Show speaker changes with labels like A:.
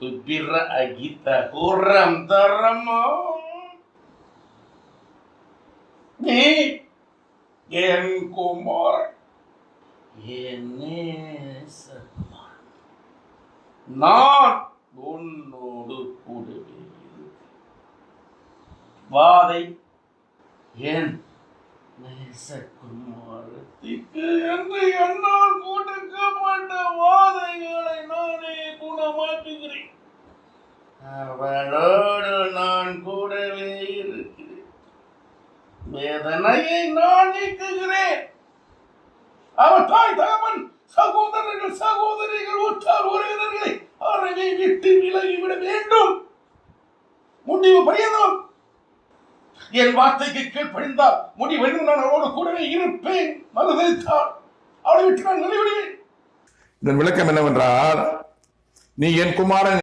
A: Pipira agita kurang teramo. Ni Ken Kumar என்னே சத்குமார் நான் உன்னோடு கூடவே வாதை என் நேசகுமாரத்திற்கு என்று என்னால் கொடுக்கப்பட்ட வாதைகளை நானே குணமாக்குகிறேன். அவளோடு நான் கூடவே இருக்கிறேன். வேதனையை நான் நீக்குகிறேன். அவர் தாய் தகவன் சகோதரர்கள் சகோதரிகள் உற்றார் உறவினர்களை அறவே விட்டு விலகிவிட வேண்டும். முடிவு பரியந்தம் என் வார்த்தைக்கு கீழ்ப்படிந்தால் முடிவென்று நான் அவளோடு கூடவே இருப்பேன். மறுதளித்தால் அவளை விட்டு நான் வெளிவிடுவேன்.
B: இதன் விளக்கம் என்னவென்றால், நீ என் குமாரன்